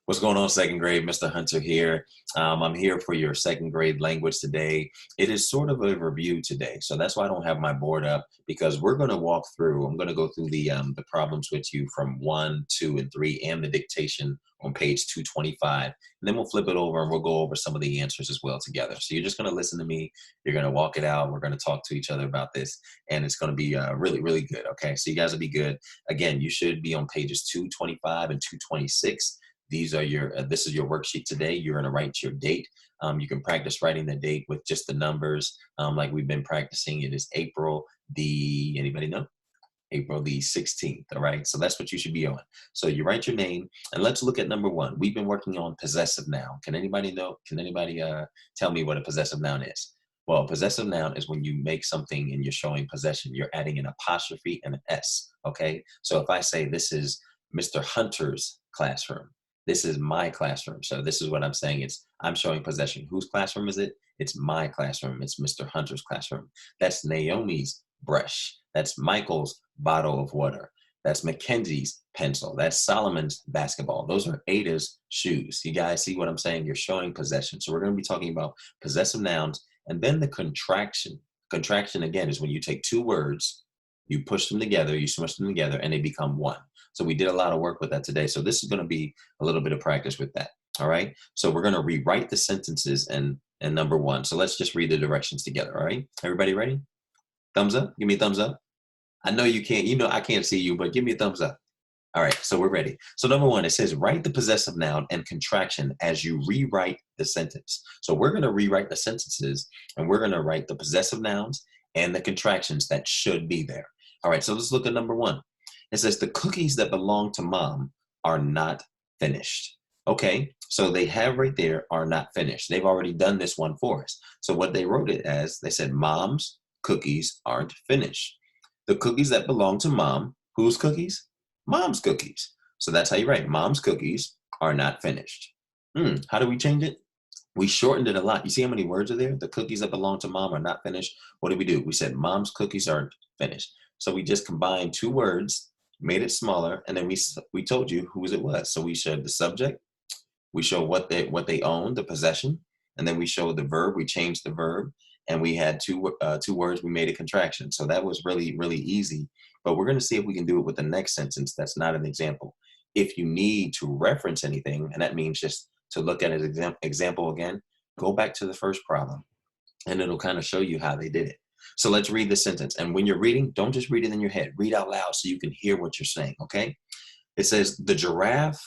What's going on, second grade? Mr. Hunter here. I'm here for your second grade language today. It is sort of a review today, so that's why I don't have my board up, because we're going to walk through. I'm going to go through the problems with you from 1, 2, and 3, and the dictation on page 225. And then we'll flip it over and we'll go over some of the answers as well together. So you're just going to listen to me. You're going to walk it out. We're going to talk to each other about this, and it's going to be really, really good. Okay, so you guys will be good. Again, you should be on pages 225 and 226. These are your, this is your worksheet today. You're going to write your date. You can practice writing the date with just the numbers like we've been practicing. It is April the, anybody know? April the 16th, all right? So that's what you should be on. So you write your name, and let's look at number 1. We've been working on possessive noun. Can anybody know, can anybody tell me what a possessive noun is? Well, possessive noun is when you make something and you're showing possession. You're adding an apostrophe and an S, okay? So if I say this is Mr. Hunter's classroom, this is my classroom. So this is what I'm saying. I'm showing possession. Whose classroom is it? It's my classroom. It's Mr. Hunter's classroom. That's Naomi's brush. That's Michael's bottle of water. That's Mackenzie's pencil. That's Solomon's basketball. Those are Ada's shoes. You guys see what I'm saying? You're showing possession. So we're going to be talking about possessive nouns, and then the contraction. Contraction, again, is when you take 2 words, you push them together, you smush them together, and they become one. So we did a lot of work with that today. So this is going to be a little bit of practice with that. All right. So we're going to rewrite the sentences and number 1. So let's just read the directions together. All right. Everybody ready? Thumbs up. Give me a thumbs up. I know you can't, I can't see you, but give me a thumbs up. All right. So we're ready. So number 1, it says write the possessive noun and contraction as you rewrite the sentence. So we're going to rewrite the sentences, and we're going to write the possessive nouns and the contractions that should be there. All right. So let's look at number 1. It says the cookies that belong to mom are not finished. Okay, so they have right there are not finished. They've already done this one for us. So what they wrote it as, they said mom's cookies aren't finished. The cookies that belong to mom, whose cookies? Mom's cookies. So that's how you write mom's cookies are not finished. How do we change it? We shortened it a lot. You see how many words are there? The cookies that belong to mom are not finished. What did we do? We said mom's cookies aren't finished. So we just combined 2 words, made it smaller, and then we told you whose it was. So we showed the subject, we show what they own, the possession, and then we showed the verb. We changed the verb, and we had 2 words. We made a contraction. So that was really, really easy. But we're going to see if we can do it with the next sentence. That's not an example. If you need to reference anything, and that means just to look at an example again, go back to the first problem, and it'll kind of show you how they did it. So let's read the sentence. And when you're reading, don't just read it in your head. Read out loud so you can hear what you're saying, okay? It says, the giraffe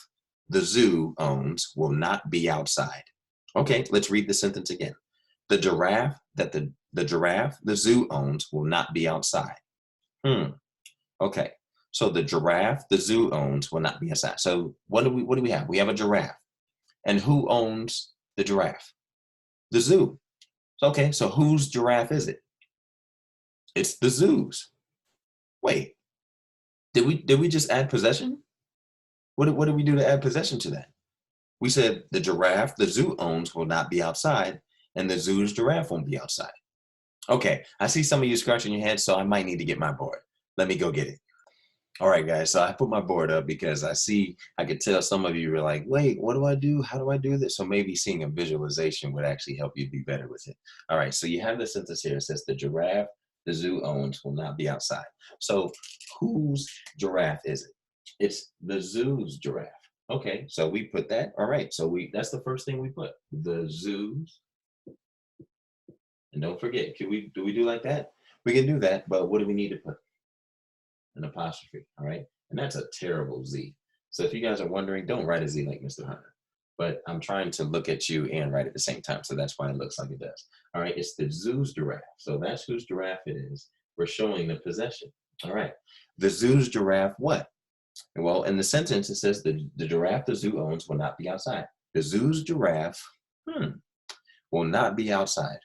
the zoo owns will not be outside. Okay, let's read the sentence again. The giraffe that the giraffe the zoo owns will not be outside. Okay, so the giraffe the zoo owns will not be outside. So what do we have? We have a giraffe. And who owns the giraffe? The zoo. Okay, so whose giraffe is it? It's the zoo's. Wait, did we just add possession? What did we do to add possession to that? We said the giraffe the zoo owns will not be outside, and the zoo's giraffe won't be outside. Okay, I see some of you scratching your head, so I might need to get my board. Let me go get it. All right, guys, so I put my board up because I could tell some of you were like, wait, what do I do? How do I do this? So maybe seeing a visualization would actually help you be better with it. All right, so you have the sentence here. It says the giraffe the zoo owns will not be outside. So whose giraffe is it? It's the zoo's giraffe. Okay, so we put that. All right, so that's the first thing we put. The zoo's. And don't forget, do we do like that? We can do that, but what do we need to put? An apostrophe, all right? And that's a terrible Z. So if you guys are wondering, don't write a Z like Mr. Hunter. But I'm trying to look at you and write at the same time, so that's why it looks like it does. All right, it's the zoo's giraffe. So that's whose giraffe it is. We're showing the possession. All right, the zoo's giraffe what? Well, in the sentence, it says the giraffe the zoo owns will not be outside. The zoo's giraffe will not be outside.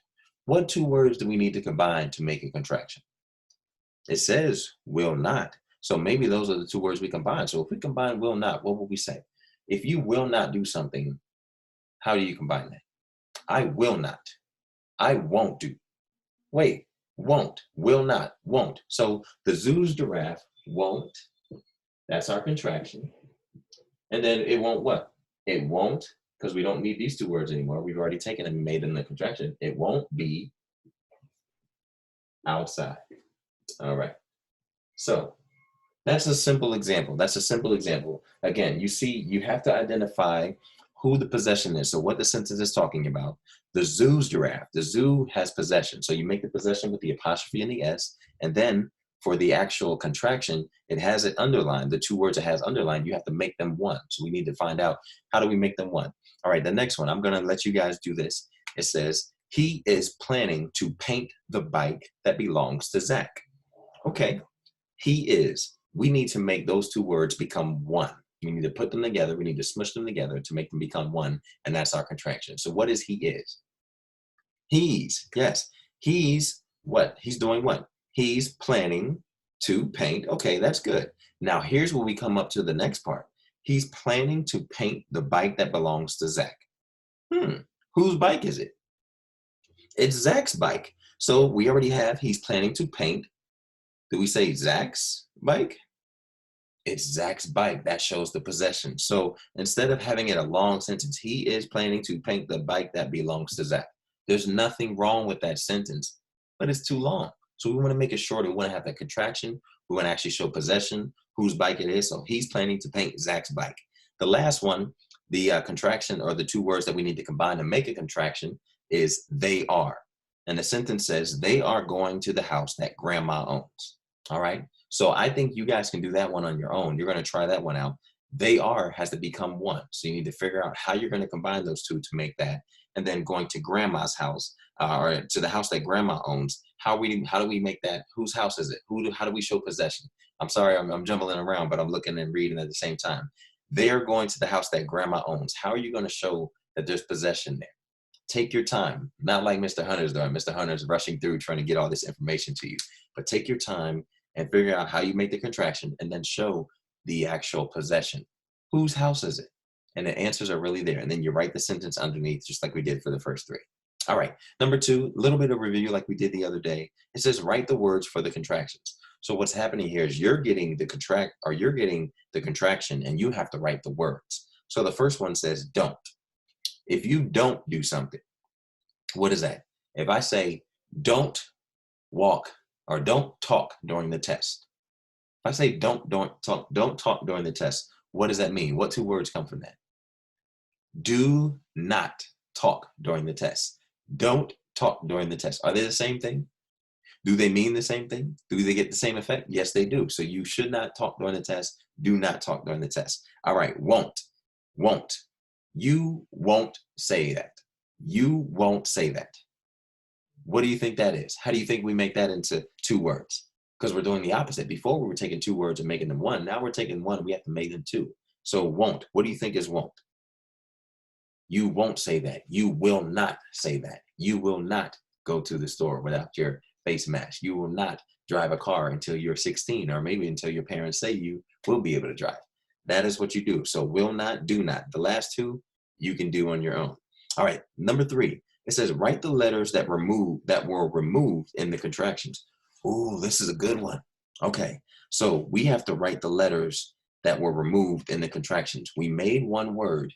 What 2 words do we need to combine to make a contraction? It says will not. So maybe those are the 2 words we combine. So if we combine will not, what will we say? If you will not do something, how do you combine that? I will not. I won't do. Wait, won't, will not, won't. So the zoo's giraffe won't. That's our contraction. And then it won't what? It won't, because we don't need these two words anymore. We've already taken and made them the contraction. It won't be outside. All right. So that's a simple example. That's a simple example. Again, you see, you have to identify who the possession is. So what the sentence is talking about. The zoo's giraffe. The zoo has possession. So you make the possession with the apostrophe and the S. And then for the actual contraction, it has it underlined. The two words it has underlined, you have to make them one. So we need to find out, how do we make them one? All right, the next one, I'm going to let you guys do this. It says, he is planning to paint the bike that belongs to Zach. Okay, he is. We need to make those two words become one. We need to put them together. We need to smush them together to make them become one. And that's our contraction. So what is he is? He's, yes. He's what? He's doing what? He's planning to paint. Okay, that's good. Now here's where we come up to the next part. He's planning to paint the bike that belongs to Zach. Whose bike is it? It's Zach's bike. So we already have he's planning to paint. Do we say Zach's bike? It's Zach's bike. That shows the possession. So instead of having it a long sentence, he is planning to paint the bike that belongs to Zach. There's nothing wrong with that sentence, but it's too long. So we want to make it shorter. We want to have that contraction. We want to actually show possession, whose bike it is. So he's planning to paint Zach's bike. The last one, the contraction, or the two words that we need to combine to make a contraction, is they are. And the sentence says, they are going to the house that grandma owns. All right. So I think you guys can do that one on your own. You're going to try that one out. They are has to become one. So you need to figure out how you're going to combine those two to make that. And then going to grandma's house, or to the house that grandma owns. How do we make that? Whose house is it? How do we show possession? I'm sorry, I'm jumbling around, but I'm looking and reading at the same time. They are going to the house that grandma owns. How are you going to show that there's possession there? Take your time, not like Mr. Hunter's doing. Mr. Hunter's rushing through trying to get all this information to you, but take your time and figure out how you make the contraction and then show the actual possession. Whose house is it? And the answers are really there. And then you write the sentence underneath, just like we did for the first three. All right, number two, a little bit of review like we did the other day. It says write the words for the contractions. So what's happening here is you're getting the contraction and you have to write the words. So the first one says don't. If you don't do something, what is that? If I say don't walk or don't talk during the test. If I say don't talk during the test, what does that mean? What two words come from that? Do not talk during the test. Don't talk during the test. Are they the same thing? Do they mean the same thing? Do they get the same effect? Yes, they do. So you should not talk during the test. Do not talk during the test. All right, won't. You won't say that. You won't say that. What do you think that is? How do you think we make that into two words? Because we're doing the opposite. Before we were taking two words and making them one. Now we're taking one and we have to make them two. So won't. What do you think is won't? You won't say that. You will not say that. You will not go to the store without your face mask. You will not drive a car until you're 16 or maybe until your parents say you will be able to drive. That is what you do. So will not, do not. The last two you can do on your own. All right, number three. It says write the letters that were removed in the contractions. Ooh, this is a good one. Okay, so we have to write the letters that were removed in the contractions. We made one word,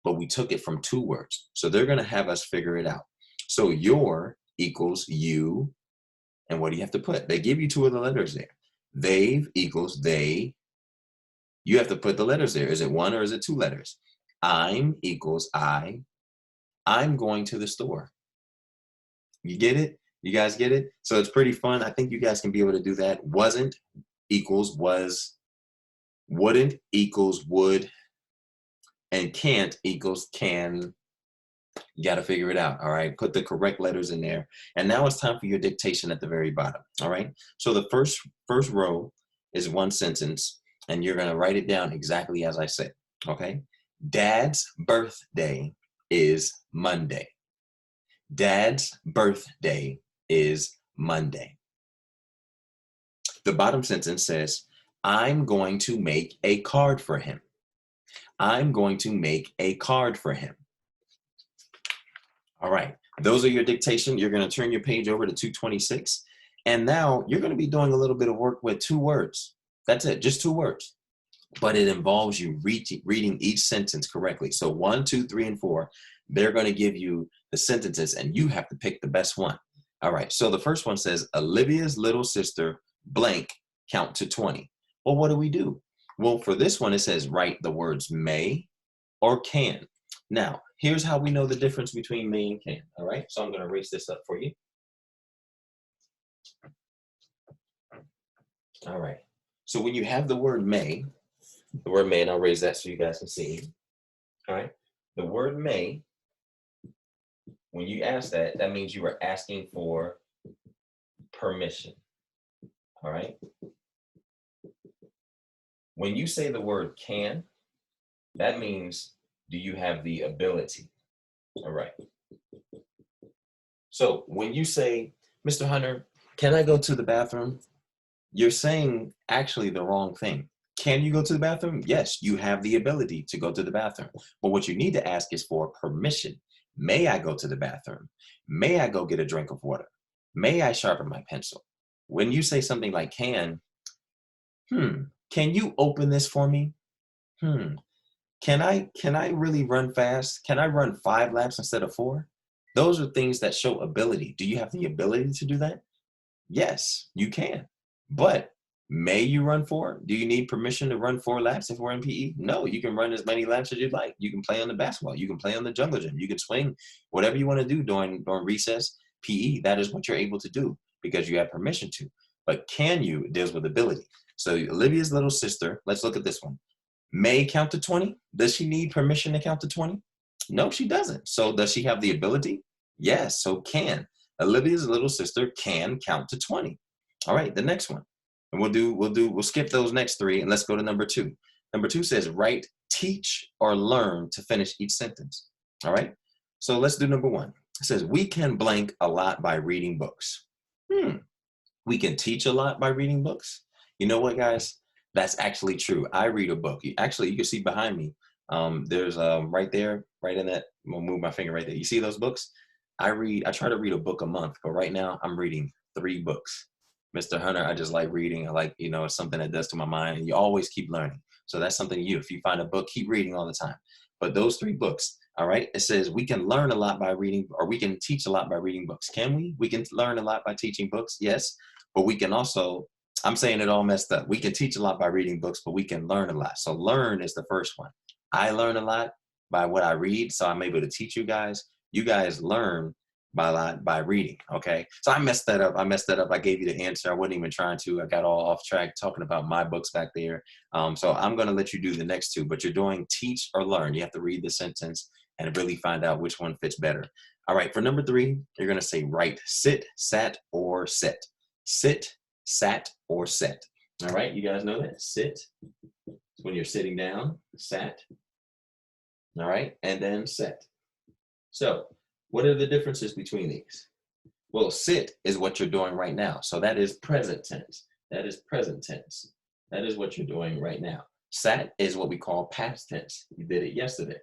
but we took it from two words. So they're going to have us figure it out. So your equals you, and what do you have to put? They give you two of the letters there. They've equals they. You have to put the letters there. Is it one or is it two letters? I'm equals I. I'm going to the store. You get it? You guys get it? So it's pretty fun. I think you guys can be able to do that. Wasn't equals was. Wouldn't equals would. And can't equals can. You got to figure it out. All right. Put the correct letters in there. And now it's time for your dictation at the very bottom. All right. So the first row is one sentence, and you're going to write it down exactly as I said. Okay. Dad's birthday is Monday. Dad's birthday is Monday. The bottom sentence says, I'm going to make a card for him. I'm going to make a card for him. All right. Those are your dictation. You're going to turn your page over to 226. And now you're going to be doing a little bit of work with two words. That's it. Just two words. but it involves you reading each sentence correctly. So 1, 2, 3, and 4, they're going to give you the sentences and you have to pick the best one. All right. So the first one says, Olivia's little sister blank count to 20. Well, what do? Well, for this one, it says write the words may or can. Now, here's how we know the difference between may and can. All right. So I'm going to erase this up for you. All right. So when you have the word may, and I'll raise that so you guys can see. All right. The word may, when you ask that, that means you are asking for permission. All right. When you say the word can, that means do you have the ability? All right. So when you say, Mr. Hunter, can I go to the bathroom? You're saying actually the wrong thing. Can you go to the bathroom? Yes, you have the ability to go to the bathroom. But what you need to ask is for permission. May I go to the bathroom? May I go get a drink of water? May I sharpen my pencil? When you say something like can you open this for me? Can I really run fast? Can I run 5 laps instead of 4? Those are things that show ability. Do you have the ability to do that? Yes, you can. But may you run 4? Do you need permission to run 4 laps if we're in PE? No, you can run as many laps as you'd like. You can play on the basketball. You can play on the jungle gym. You can swing, whatever you want to do during recess, PE. That is what you're able to do because you have permission to. But can you deals with ability. So Olivia's little sister, let's look at this one. May count to 20. Does she need permission to count to 20? No, she doesn't. So does she have the ability? Yes, so can. Olivia's little sister can count to 20. All right, the next one. And we'll skip those next 3 and let's go to number 2. Number 2 says write, teach, or learn to finish each sentence. All right. So let's do number 1. It says we can blank a lot by reading books. We can teach a lot by reading books. You know what, guys? That's actually true. I read a book. Actually, you can see behind me. There's right there, right in that. I'm gonna move my finger right there. You see those books? I try to read a book a month, but right now I'm reading 3 books. Mr. Hunter, I just like reading. I like, it's something that does to my mind. And you always keep learning. So that's something if you find a book, keep reading all the time. But those 3 books, all right, it says we can learn a lot by reading, or we can teach a lot by reading books. Can we? We can learn a lot by teaching books, yes. But we can also, I'm saying it all messed up. We can teach a lot by reading books, but we can learn a lot. So learn is the first one. I learn a lot by what I read, so I'm able to teach you guys. You guys learn by reading, okay? So I messed that up. I gave you the answer. I wasn't even trying to. I got all off track talking about my books back there. So I'm going to let you do the next 2, but you're doing teach or learn. You have to read the sentence and really find out which one fits better. All right, for number 3, you're going to say write, sit, sat, or set. Sit, sat, or set. All right, you guys know that? Sit is when you're sitting down, sat. All right, and then set. So what are the differences between these? Well, sit is what you're doing right now. So that is present tense. That is present tense. That is what you're doing right now. Sat is what we call past tense. You did it yesterday.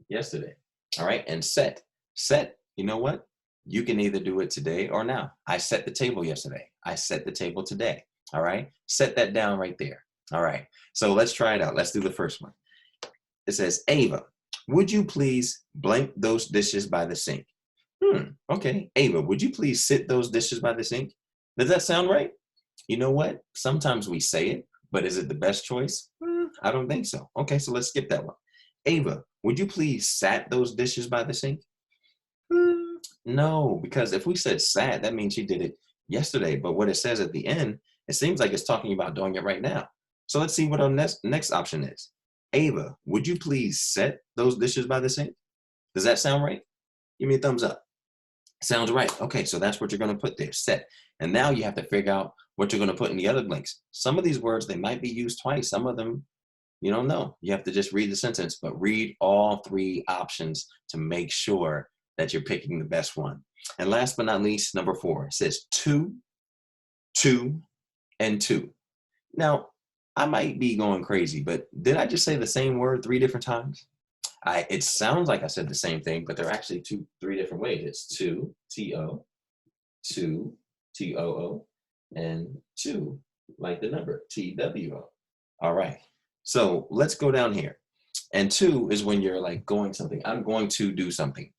Yesterday. All right, and set. Set, you know what? You can either do it today or now. I set the table yesterday. I set the table today. All right. Set that down right there. All right. So let's try it out. Let's do the first one. It says, Ava, would you please blank those dishes by the sink? Okay. Ava, would you please sit those dishes by the sink? Does that sound right? You know what? Sometimes we say it, but is it the best choice? I don't think so. Okay. So let's skip that one. Ava, would you please sat those dishes by the sink? No, because if we said sat, that means she did it yesterday. But what it says at the end, it seems like it's talking about doing it right now. So let's see what our next option is. Ava, would you please set those dishes by the sink? Does that sound right? Give me a thumbs up. Sounds right. Okay, so that's what you're going to put there, set. And now you have to figure out what you're going to put in the other blanks. Some of these words, they might be used twice. Some of them, you don't know. You have to just read the sentence, but read all 3 options to make sure that you're picking the best one. And last but not least, number 4, it says 2, 2, and 2. Now, I might be going crazy, but did I just say the same word 3 different times? It sounds like I said the same thing, but they're actually 3 different ways. It's 2, T-O, 2, T-O-O, and 2, like the number, T-W-O. All right. So let's go down here. And to is when you're like going something. I'm going to do something.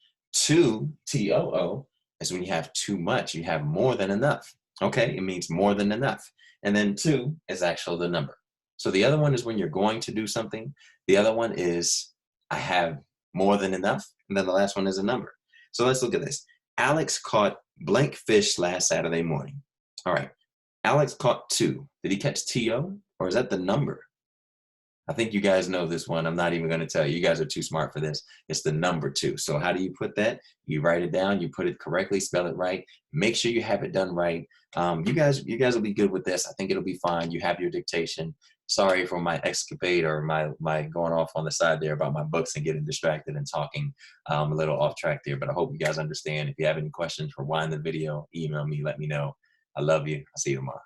To, T-O-O, is when you have too much. You have more than enough. Okay, it means more than enough. And then to is actually the number. So the other one is when you're going to do something. The other one is I have more than enough. And then the last one is a number. So let's look at this. Alex caught blank fish last Saturday morning. All right. Alex caught 2. Did he catch T-O? Or is that the number? I think you guys know this one. I'm not even going to tell you. You guys are too smart for this. It's the number 2. So how do you put that? You write it down. You put it correctly. Spell it right. Make sure you have it done right. You guys will be good with this. I think it'll be fine. You have your dictation. Sorry for my escapade or my going off on the side there about my books and getting distracted and talking a little off track there. But I hope you guys understand. If you have any questions, rewind the video, email me, let me know. I love you. I'll see you tomorrow.